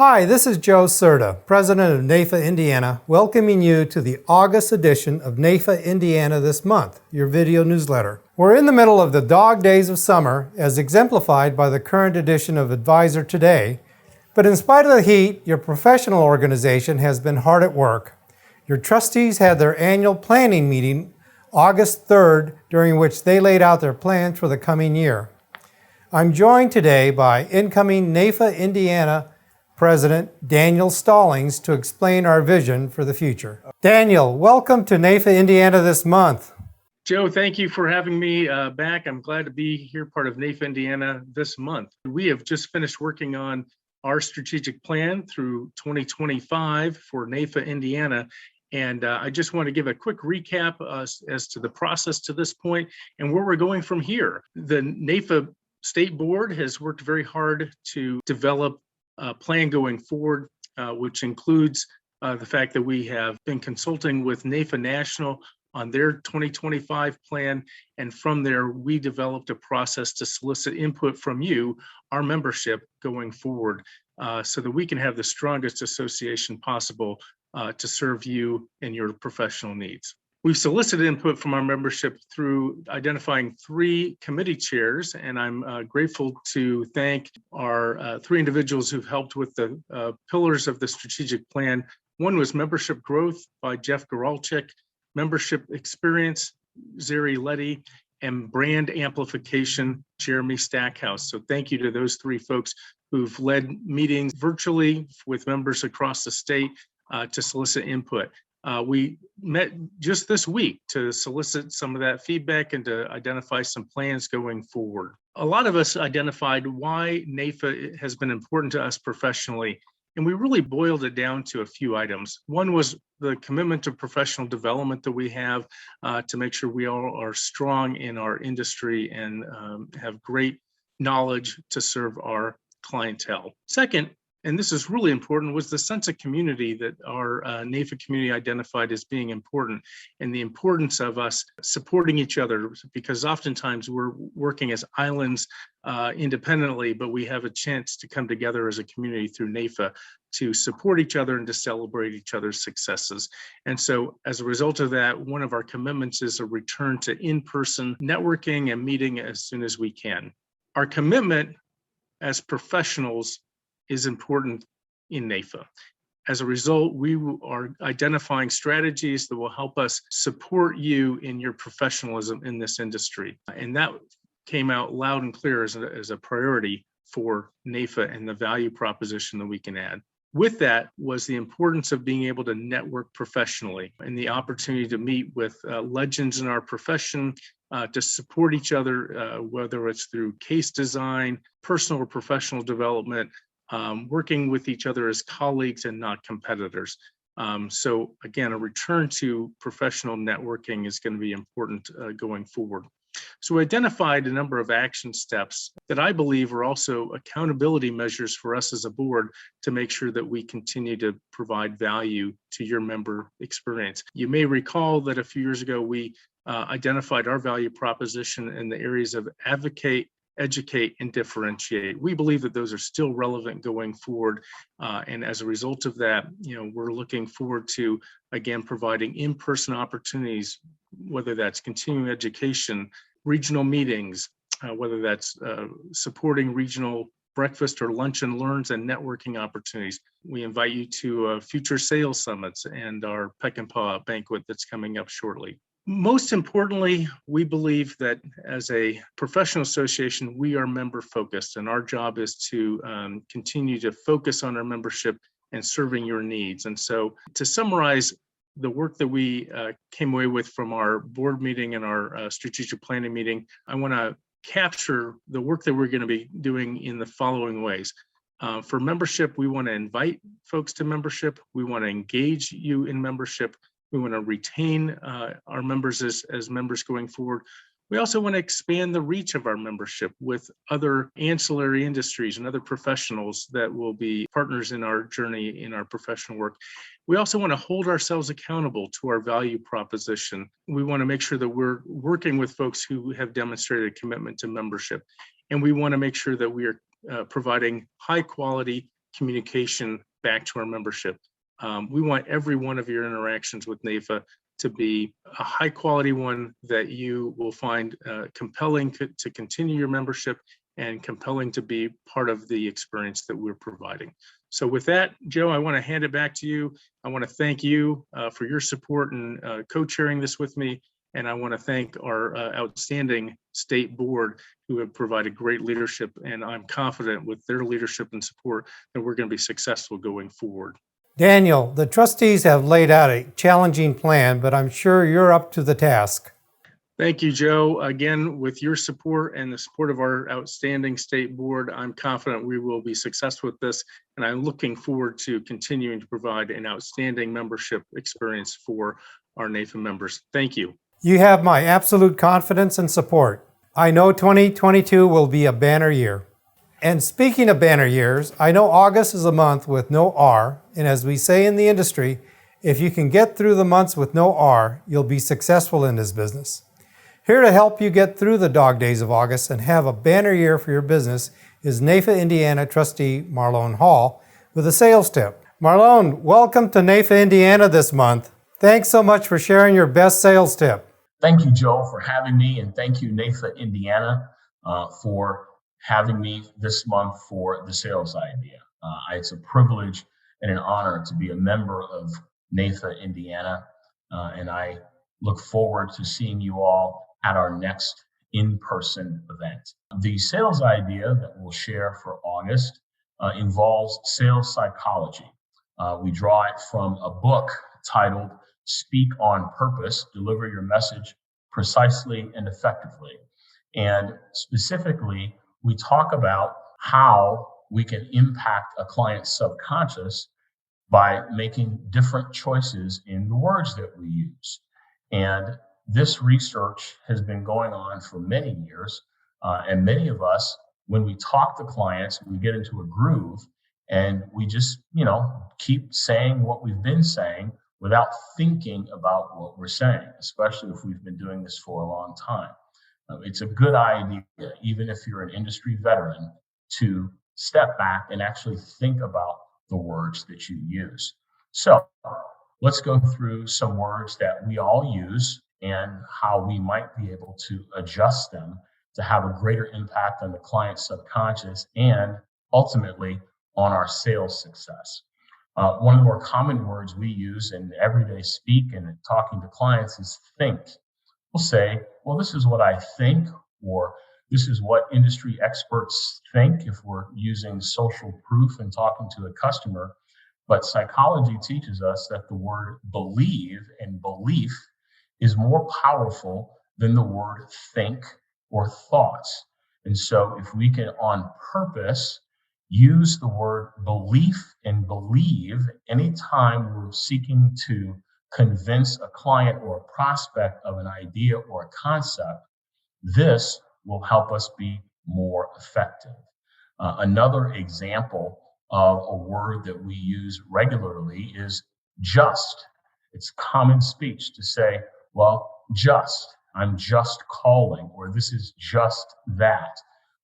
Hi, this is Joe Serta, President of NAIFA-Indiana, welcoming you to the August edition of NAIFA-Indiana This Month, your video newsletter. We're in the middle of the dog days of summer, as exemplified by the current edition of Advisor Today, but in spite of the heat, your professional organization has been hard at work. Your trustees had their annual planning meeting August 3rd, during which they laid out their plans for the coming year. I'm joined today by incoming NAIFA-Indiana President Daniel Stallings to explain our vision for the future. Daniel, welcome to NAIFA-Indiana This Month. Joe, thank you for having me back. I'm glad to be here, part of NAIFA-Indiana This Month. We have just finished working on our strategic plan through 2025 for NAIFA-Indiana. And I just want to give a quick recap as to the process to this point and where we're going from here. The NAIFA State Board has worked very hard to develop a plan going forward, which includes the fact that we have been consulting with NAIFA National on their 2025 plan. And from there, we developed a process to solicit input from you, our membership, going forward, so that we can have the strongest association possible to serve you and your professional needs. We've solicited input from our membership through identifying 3 committee chairs, and I'm grateful to thank our 3 individuals who've helped with the pillars of the strategic plan. One was membership growth by Jeff Goralczyk, membership experience, Zeri Letty, and brand amplification, Jeremy Stackhouse. So thank you to those 3 folks who've led meetings virtually with members across the state to solicit input. We met just this week to solicit some of that feedback and to identify some plans going forward. A lot of us identified why NAIFA has been important to us professionally, and we really boiled it down to a few items. One was the commitment to professional development that we have to make sure we all are strong in our industry and have great knowledge to serve our clientele. Second, and this is really important, was the sense of community that our NAIFA community identified as being important, and the importance of us supporting each other, because oftentimes we're working as islands independently, but we have a chance to come together as a community through NAIFA to support each other and to celebrate each other's successes. And so as a result of that, one of our commitments is a return to in-person networking and meeting as soon as we can. Our commitment as professionals is important in NAIFA. As a result, we are identifying strategies that will help us support you in your professionalism in this industry. And that came out loud and clear as a priority for NAIFA and the value proposition that we can add. With that was the importance of being able to network professionally and the opportunity to meet with legends in our profession, to support each other, whether it's through case design, personal or professional development, working with each other as colleagues and not competitors. So again, a return to professional networking is going to be important going forward. So we identified a number of action steps that I believe are also accountability measures for us as a board to make sure that we continue to provide value to your member experience. You may recall that a few years ago, we identified our value proposition in the areas of advocate, educate, and differentiate. We believe that those are still relevant going forward. And as a result of that, we're looking forward to, again, providing in-person opportunities, whether that's continuing education, regional meetings, whether that's supporting regional breakfast or lunch and learns and networking opportunities. We invite you to future sales summits and our Peck and Paw banquet that's coming up shortly. Most importantly, we believe that as a professional association, we are member focused, and our job is to continue to focus on our membership and serving your needs. And so to summarize the work that we came away with from our board meeting and our strategic planning meeting, I want to capture the work that we're going to be doing in the following ways. For membership, we want to invite folks to membership. We want to engage you in membership. We want to retain our members as members going forward. We also want to expand the reach of our membership with other ancillary industries and other professionals that will be partners in our journey in our professional work. We also want to hold ourselves accountable to our value proposition. We want to make sure that we're working with folks who have demonstrated a commitment to membership. And we want to make sure that we are providing high quality, communication back to our membership. We want every one of your interactions with NAIFA to be a high quality one that you will find compelling to continue your membership and compelling to be part of the experience that we're providing. So with that, Joe, I want to hand it back to you. I want to thank you for your support and co-chairing this with me. And I want to thank our outstanding state board who have provided great leadership. And I'm confident with their leadership and support that we're going to be successful going forward. Daniel, the trustees have laid out a challenging plan, but I'm sure you're up to the task. Thank you, Joe. Again, with your support and the support of our outstanding state board, I'm confident we will be successful with this. And I'm looking forward to continuing to provide an outstanding membership experience for our NAIFA members. Thank you. You have my absolute confidence and support. I know 2022 will be a banner year. And speaking of banner years, I know August is a month with no R, and as we say in the industry, if you can get through the months with no R, you'll be successful in this business. Here to help you get through the dog days of August and have a banner year for your business is NAIFA-Indiana trustee Marlone Hall with a sales tip. Marlone, welcome to NAIFA-Indiana this month. Thanks so much for sharing your best sales tip. Thank you, Joe, for having me, and thank you, NAIFA-Indiana, for having me this month for the sales idea. It's a privilege and an honor to be a member of NAIFA-Indiana, and I look forward to seeing you all at our next in-person event. The sales idea that we'll share for August involves sales psychology. We draw it from a book titled Speak on Purpose, Deliver Your Message Precisely and Effectively. And specifically, we talk about how we can impact a client's subconscious by making different choices in the words that we use. And this research has been going on for many years. And many of us, when we talk to clients, we get into a groove and we just, keep saying what we've been saying without thinking about what we're saying, especially if we've been doing this for a long time. It's a good idea, even if you're an industry veteran, to step back and actually think about the words that you use. So let's go through some words that we all use and how we might be able to adjust them to have a greater impact on the client's subconscious and ultimately on our sales success. One of the more common words we use in everyday speak and in talking to clients is think. We'll say, well, this is what I think, or this is what industry experts think if we're using social proof and talking to a customer. But psychology teaches us that the word believe and belief is more powerful than the word think or thoughts. And so if we can on purpose use the word belief and believe anytime we're seeking to convince a client or a prospect of an idea or a concept, this will help us be more effective. Another example of a word that we use regularly is just. It's common speech to say, well, I'm just calling, or this is just that.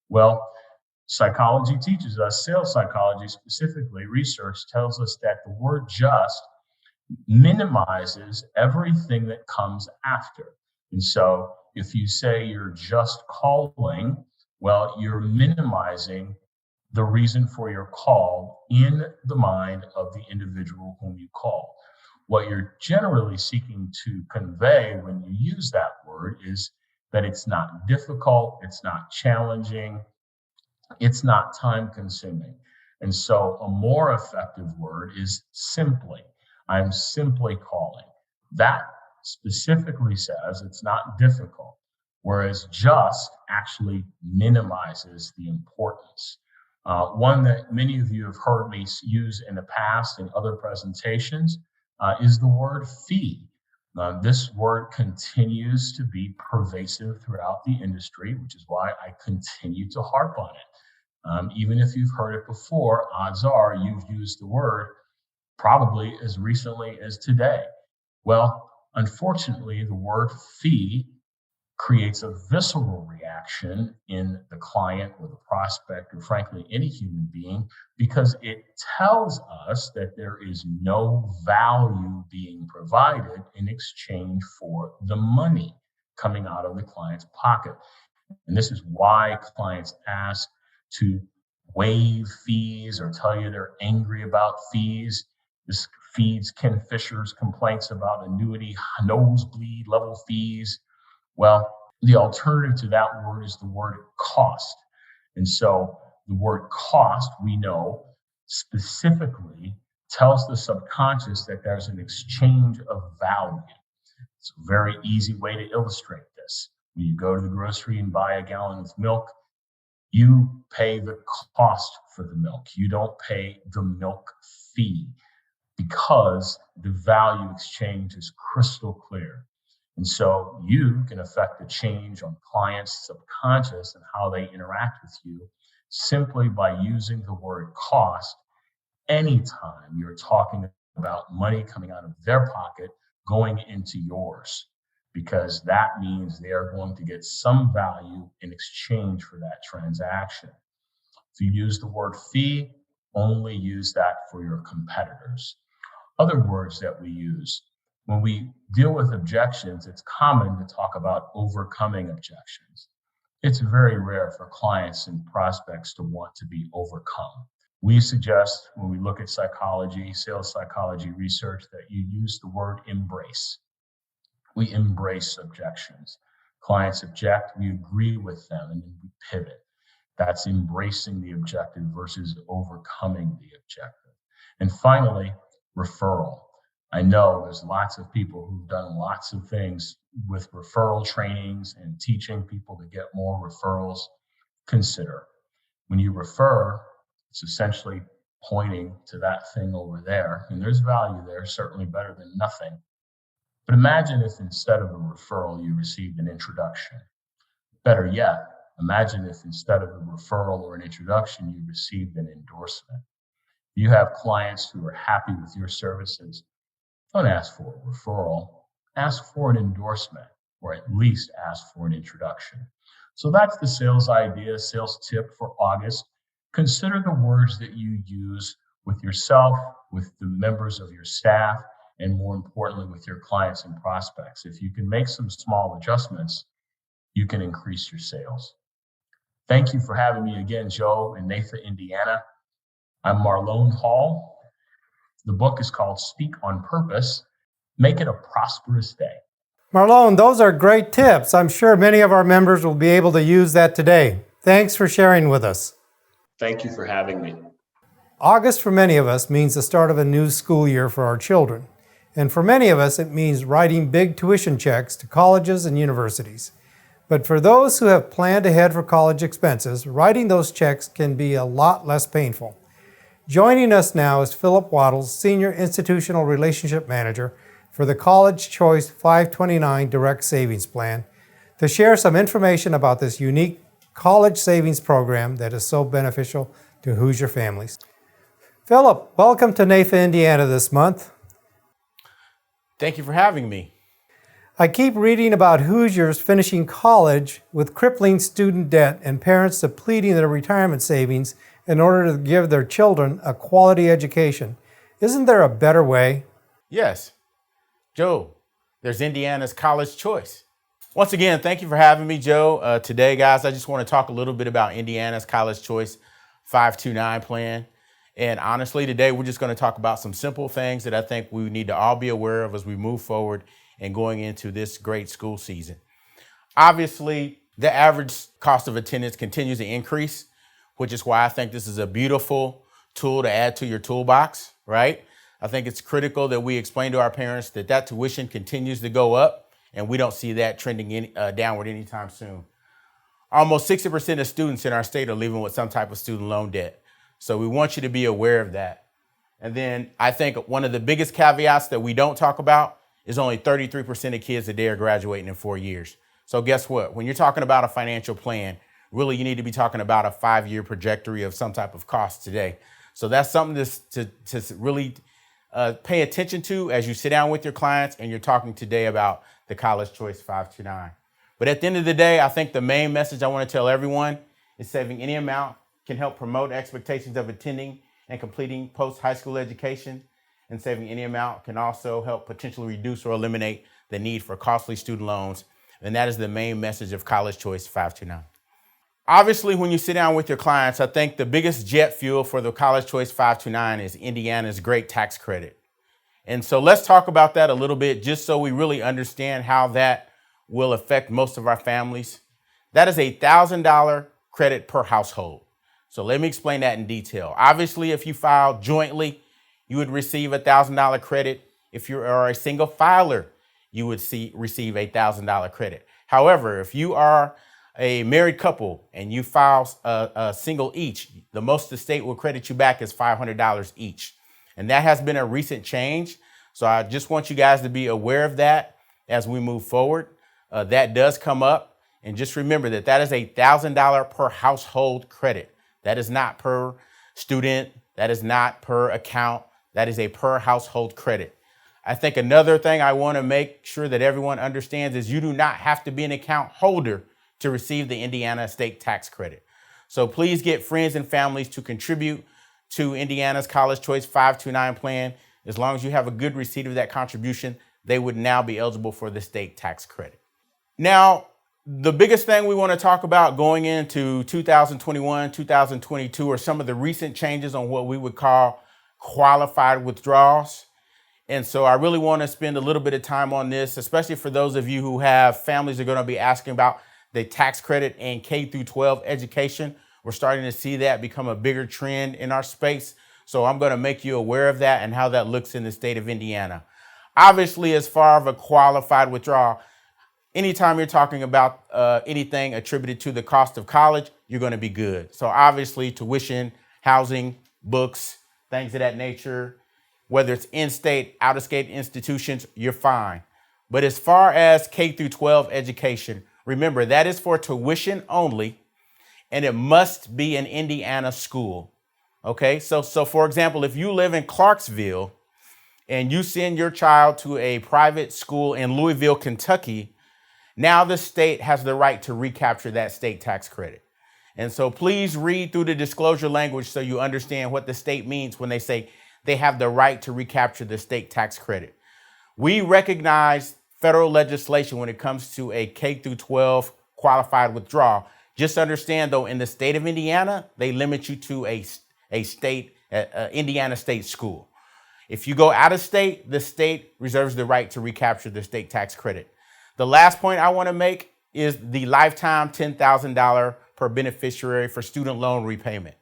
Well, psychology teaches us, sales psychology specifically, research tells us that the word just minimizes everything that comes after. And so if you say you're just calling, well, you're minimizing the reason for your call in the mind of the individual whom you call. What you're generally seeking to convey when you use that word is that it's not difficult, it's not challenging, it's not time consuming. And so a more effective word is simply. I'm simply calling. That specifically says it's not difficult, whereas just actually minimizes the importance. One that many of you have heard me use in the past in other presentations is the word fee. This word continues to be pervasive throughout the industry, which is why I continue to harp on it. Even if you've heard it before, odds are you've used the word probably as recently as today. Well, unfortunately, the word fee creates a visceral reaction in the client or the prospect, or frankly, any human being, because it tells us that there is no value being provided in exchange for the money coming out of the client's pocket. And this is why clients ask to waive fees or tell you they're angry about fees. This feeds Ken Fisher's complaints about annuity nosebleed level fees. Well, the alternative to that word is the word cost. And so the word cost, we know, specifically tells the subconscious that there's an exchange of value. It's a very easy way to illustrate this. When you go to the grocery and buy a gallon of milk, you pay the cost for the milk. You don't pay the milk fee, because the value exchange is crystal clear. And so you can affect the change on clients' subconscious and how they interact with you simply by using the word cost anytime you're talking about money coming out of their pocket going into yours, because that means they are going to get some value in exchange for that transaction. If you use the word fee, only use that for your competitors. Other words that we use when we deal with objections, it's common to talk about overcoming objections. It's very rare for clients and prospects to want to be overcome. We suggest, when we look at psychology, sales psychology research, that you use the word embrace. We embrace objections. Clients object, we agree with them, and then we pivot. That's embracing the objective versus overcoming the objective. And finally, referral. I know there's lots of people who've done lots of things with referral trainings and teaching people to get more referrals. Consider, when you refer, it's essentially pointing to that thing over there, and there's value there, certainly better than nothing. But imagine if instead of a referral, you received an introduction. Better yet, imagine if instead of a referral or an introduction, you received an endorsement. You have clients who are happy with your services. Don't ask for a referral, ask for an endorsement, or at least ask for an introduction. So that's the sales idea, sales tip for August. Consider the words that you use with yourself, with the members of your staff, and more importantly, with your clients and prospects. If you can make some small adjustments, you can increase your sales. Thank you for having me again, Joe, in NAIFA, Indiana. I'm Marlone Hall. The book is called Speak on Purpose. Make it a prosperous day. Marlone, those are great tips. I'm sure many of our members will be able to use that today. Thanks for sharing with us. Thank you for having me. August for many of us means the start of a new school year for our children. And for many of us, it means writing big tuition checks to colleges and universities. But for those who have planned ahead for college expenses, writing those checks can be a lot less painful. Joining us now is Philip Waddles, Senior Institutional Relationship Manager for the College Choice 529 Direct Savings Plan, to share some information about this unique college savings program that is so beneficial to Hoosier families. Philip, welcome to NAIFA, Indiana this month. Thank you for having me. I keep reading about Hoosiers finishing college with crippling student debt and parents depleting their retirement savings in order to give their children a quality education. Isn't there a better way? Yes. Joe, there's Indiana's College Choice. Once again, thank you for having me, Joe. Today, guys, I just want to talk a little bit about Indiana's College Choice 529 plan. And honestly, today we're just going to talk about some simple things that I think we need to all be aware of as we move forward and going into this great school season. Obviously, the average cost of attendance continues to increase, which is why I think this is a beautiful tool to add to your toolbox, right? I think it's critical that we explain to our parents that that tuition continues to go up, and we don't see that trending downward anytime soon. Almost 60% of students in our state are leaving with some type of student loan debt. So we want you to be aware of that. And then I think one of the biggest caveats that we don't talk about is only 33% of kids today are graduating in 4 years. So guess what? When you're talking about a financial plan, really you need to be talking about a 5-year trajectory of some type of cost today. So that's something to really pay attention to as you sit down with your clients and you're talking today about the College Choice 529. But at the end of the day, I think the main message I want to tell everyone is saving any amount can help promote expectations of attending and completing post-high school education, and saving any amount can also help potentially reduce or eliminate the need for costly student loans. And that is the main message of College Choice 529. Obviously, when you sit down with your clients, I think the biggest jet fuel for the College Choice 529 is Indiana's great tax credit. And so let's talk about that a little bit, just so we really understand how that will affect most of our families. That is $1,000 credit per household. So let me explain that in detail. Obviously, if you file jointly, you would receive $1,000 credit. If you are a single filer, you would receive $1,000 credit. However, if you are a married couple and you file a single each, the most the state will credit you back is $500 each. And that has been a recent change. So I just want you guys to be aware of that as we move forward. That does come up. And just remember that that is $1,000 per household credit. That is not per student. That is not per account. That is a per household credit. I think another thing I want to make sure that everyone understands is you do not have to be an account holder to receive the Indiana state tax credit. So please get friends and families to contribute to Indiana's College Choice 529 plan. As long as you have a good receipt of that contribution, they would now be eligible for the state tax credit. Now, the biggest thing we want to talk about going into 2021, 2022 are some of the recent changes on what we would call qualified withdrawals. And so I really want to spend a little bit of time on this, especially for those of you who have families that are going to be asking about the tax credit in K through 12 education. We're starting to see that become a bigger trend in our space. So I'm going to make you aware of that and how that looks in the state of Indiana. Obviously, as far as a qualified withdrawal, anytime you're talking about anything attributed to the cost of college, you're going to be good. So obviously, tuition, housing, books, things of that nature, whether it's in-state, out-of-state institutions, you're fine. But as far as K through 12 education, remember that is for tuition only, and it must be an Indiana school. Okay, so for example, if you live in Clarksville and you send your child to a private school in Louisville, Kentucky, now the state has the right to recapture that state tax credit. And so please read through the disclosure language so you understand what the state means when they say they have the right to recapture the state tax credit. We recognize federal legislation when it comes to a K through 12 qualified withdrawal. Just understand, though, in the state of Indiana, they limit you to a Indiana state school. If you go out of state, the state reserves the right to recapture the state tax credit. The last point I want to make is the lifetime $10,000 per beneficiary for student loan repayment.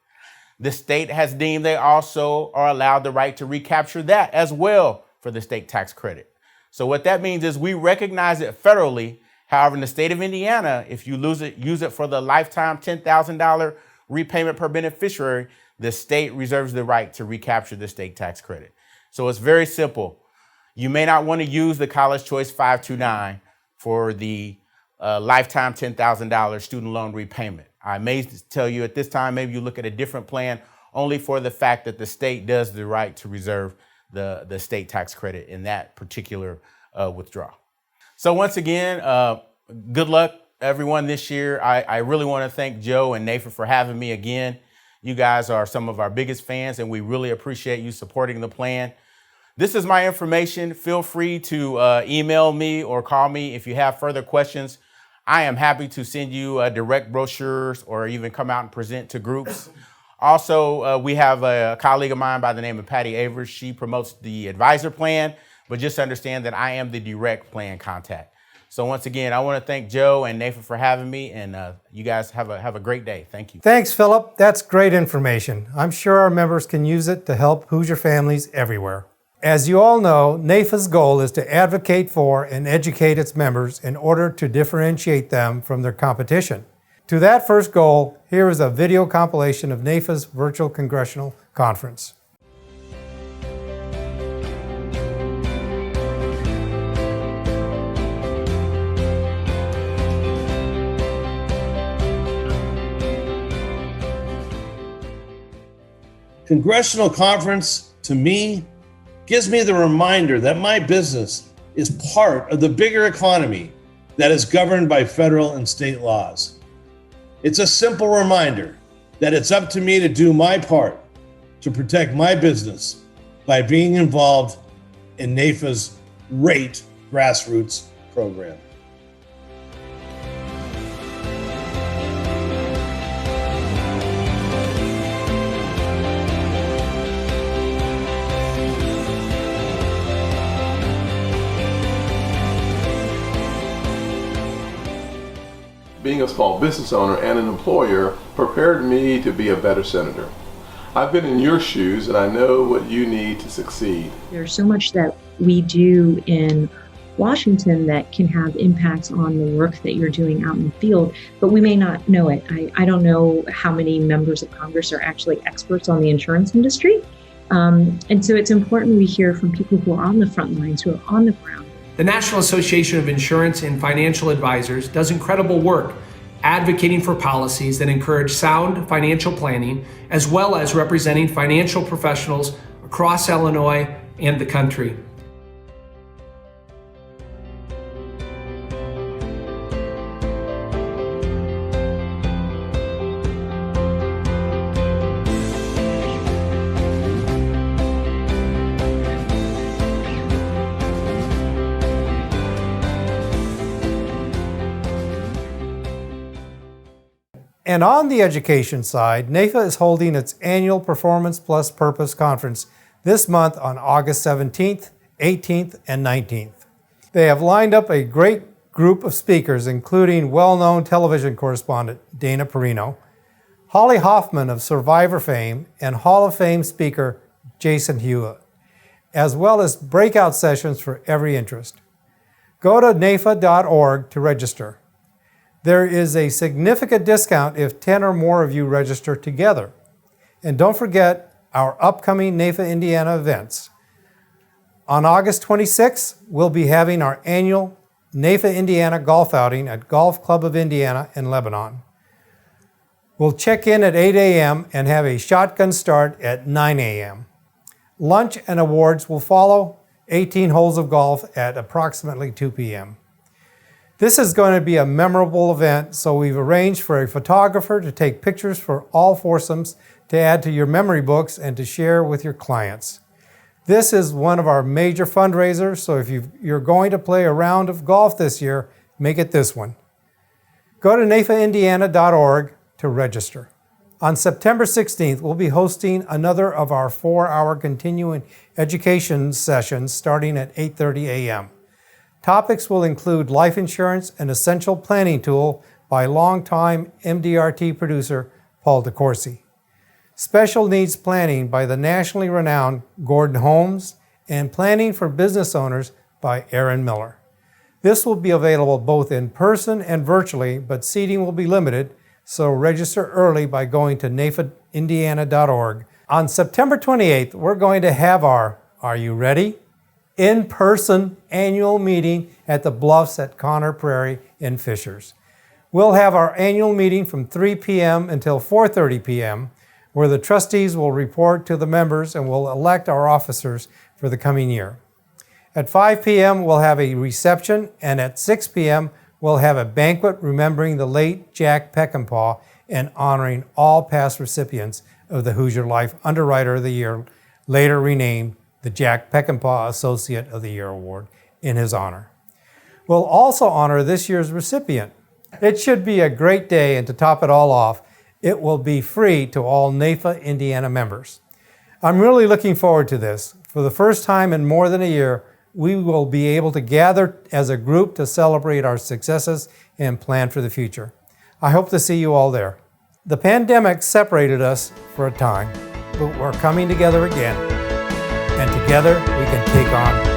The state has deemed they also are allowed the right to recapture that as well for the state tax credit. So what that means is we recognize it federally. However, in the state of Indiana, if you use it for the lifetime $10,000 repayment per beneficiary, the state reserves the right to recapture the state tax credit. So it's very simple. You may not want to use the College Choice 529 for the lifetime $10,000 student loan repayment. I may tell you at this time, maybe you look at a different plan only for the fact that the state does the right to reserve the state tax credit in that particular withdrawal. So once again, good luck everyone this year. I really want to thank Joe and NAIFA for having me again. You guys are some of our biggest fans and we really appreciate you supporting the plan. This is my information. Feel free to email me or call me if you have further questions. I am happy to send you direct brochures or even come out and present to groups. Also, we have a colleague of mine by the name of Patty Avers. She promotes the advisor plan, but just understand that I am the direct plan contact. So once again, I want to thank Joe and NAIFA for having me, and you guys have a great day. Thank you. Thanks, Philip. That's great information. I'm sure our members can use it to help Hoosier families everywhere. As you all know, NAIFA's goal is to advocate for and educate its members in order to differentiate them from their competition. To that first goal, here is a video compilation of NAIFA's virtual congressional conference. Congressional conference, to me, gives me the reminder that my business is part of the bigger economy that is governed by federal and state laws. It's a simple reminder that it's up to me to do my part to protect my business by being involved in NAIFA's RATE grassroots program. Being a small business owner and an employer prepared me to be a better senator. I've been in your shoes and I know what you need to succeed. There's so much that we do in Washington that can have impacts on the work that you're doing out in the field, but we may not know it. I don't know how many members of Congress are actually experts on the insurance industry. And so it's important we hear from people who are on the front lines, who are on the ground. The National Association of Insurance and Financial Advisors does incredible work advocating for policies that encourage sound financial planning, as well as representing financial professionals across Illinois and the country. And on the education side, NAIFA is holding its annual Performance Plus Purpose Conference this month on August 17th, 18th, and 19th. They have lined up a great group of speakers, including well-known television correspondent Dana Perino, Holly Hoffman of Survivor fame, and Hall of Fame speaker Jason Hewitt, as well as breakout sessions for every interest. Go to NAIFA.org to register. There is a significant discount if 10 or more of you register together. And don't forget our upcoming NAIFA-Indiana events. On August 26th, we'll be having our annual NAIFA-Indiana golf outing at Golf Club of Indiana in Lebanon. We'll check in at 8 a.m. and have a shotgun start at 9 a.m. Lunch and awards will follow 18 holes of golf at approximately 2 p.m. This is going to be a memorable event, so we've arranged for a photographer to take pictures for all foursomes to add to your memory books and to share with your clients. This is one of our major fundraisers, so if you're going to play a round of golf this year, make it this one. Go to NAIFA-Indiana.org to register. On September 16th, we'll be hosting another of our 4-hour continuing education sessions starting at 8:30 a.m. Topics will include life insurance, an essential planning tool by longtime MDRT producer Paul DeCourcy, special needs planning by the nationally renowned Gordon Holmes, and planning for business owners by Aaron Miller. This will be available both in person and virtually, but seating will be limited, so register early by going to NAIFA-Indiana.org. On September 28th, we're going to have our, are you ready? In-person annual meeting at the Bluffs at Connor Prairie in Fishers. We'll have our annual meeting from 3 p.m. until 4:30 p.m., where the trustees will report to the members and will elect our officers for the coming year. At 5 p.m., we'll have a reception, and at 6 p.m., we'll have a banquet remembering the late Jack Peckinpah and honoring all past recipients of the Hoosier Life Underwriter of the Year, later renamed the Jack Peckinpah Associate of the Year Award, in his honor. We'll also honor this year's recipient. It should be a great day, and to top it all off, it will be free to all NAIFA Indiana members. I'm really looking forward to this. For the first time in more than a year, we will be able to gather as a group to celebrate our successes and plan for the future. I hope to see you all there. The pandemic separated us for a time, but we're coming together again. And together we can take on